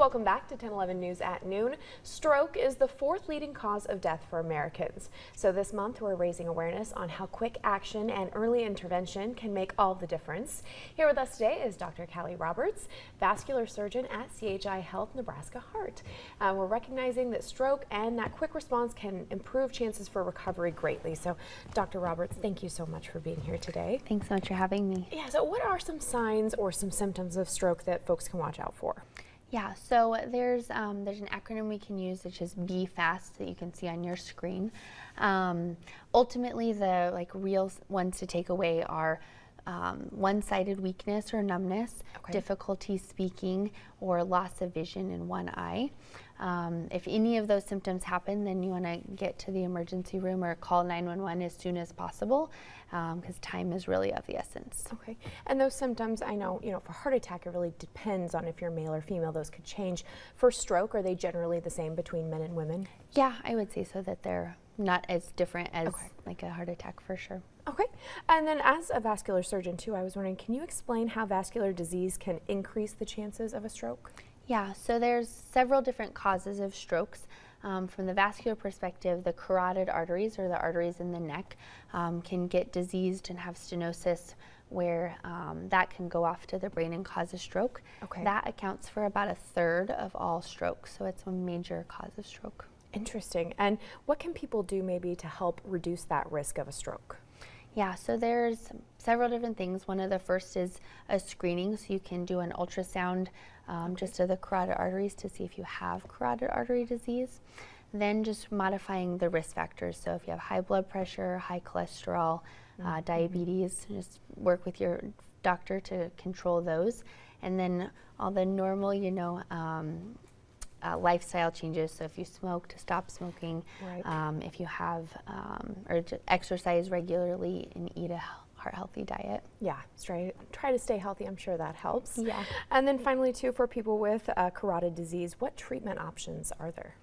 Welcome back to 1011 News at Noon. Stroke is the fourth leading cause of death for Americans. So this month we're raising awareness on how quick action and early intervention can make all the difference. Here with us today is Dr. Callie Roberts, vascular surgeon at CHI Health Nebraska Heart. We're recognizing that stroke and that quick response can improve chances for recovery greatly. So Dr. Roberts, thank you so much for being here today. Thanks so much for having me. Yeah, so what are some signs or some symptoms of stroke that folks can watch out for? Yeah, so there's an acronym we can use, which is BFAST, that you can see on your screen. Ultimately, the real ones to take away are one-sided weakness or numbness, difficulty speaking, or loss of vision in one eye. If any of those symptoms happen, then you want to get to the emergency room or call 911 as soon as possible, because time is really of the essence. Okay, and those symptoms, I know, for heart attack, it really depends on if you're male or female. Those could change. For stroke, are they generally the same between men and women? Yeah, I would say so, that they're not as different as like a heart attack for sure. Okay, and then as a vascular surgeon too, I was wondering, can you explain how vascular disease can increase the chances of a stroke? Yeah, so there's several different causes of strokes. From the vascular perspective, the carotid arteries, or the arteries in the neck, can get diseased and have stenosis, where that can go off to the brain and cause a stroke. That accounts for about a third of all strokes, so it's a major cause of stroke. Interesting. And what can people do maybe to help reduce that risk of a stroke? Yeah, so there's several different things. One of the first is a screening, so you can do an ultrasound just of the carotid arteries to see if you have carotid artery disease. Then just modifying the risk factors, so if you have high blood pressure, high cholesterol, diabetes, just work with your doctor to control those. And then all the normal, lifestyle changes, so if you smoke, to stop smoking, if you have or to exercise regularly and eat a heart-healthy diet. Yeah, try to stay healthy. I'm sure that helps. Yeah. And then finally too, for people with carotid disease, what treatment options are there?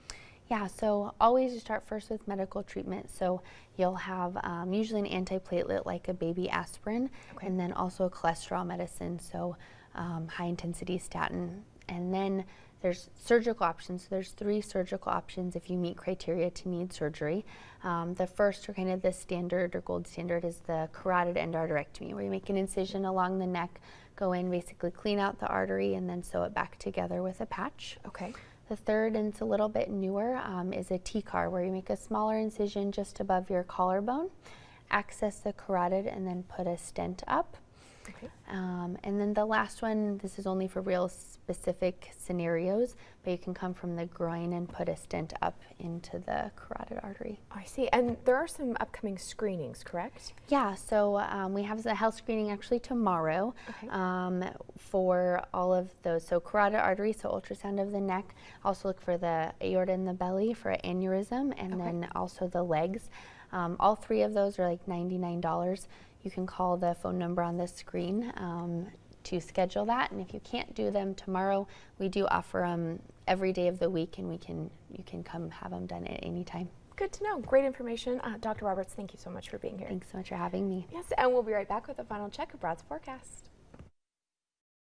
Yeah, so always you start first with medical treatment. So you'll have usually an antiplatelet like a baby aspirin, and then also a cholesterol medicine, so high-intensity statin. And then there's surgical options. So there's 3 surgical options if you meet criteria to need surgery. The first, or kind of the standard or gold standard, is the carotid endarterectomy, where you make an incision along the neck, go in, basically clean out the artery, and then sew it back together with a patch. The third, and it's a little bit newer, is a TCAR, where you make a smaller incision just above your collarbone, access the carotid, and then put a stent up. And then the last one, this is only for real specific scenarios, but you can come from the groin and put a stent up into the carotid artery. I see. And there are some upcoming screenings, correct? Yeah, so we have the health screening actually tomorrow for all of those. So carotid artery, so ultrasound of the neck. Also look for the aorta in the belly for an aneurysm, and then also the legs. All 3 of those are like $99. You can call the phone number on the screen to schedule that, and if you can't do them tomorrow, we do offer them every day of the week, and you can come have them done at any time. Good to know. Great information. Dr. Roberts, thank you so much for being here. Thanks so much for having me. Yes, and we'll be right back with a final check of Brad's forecast.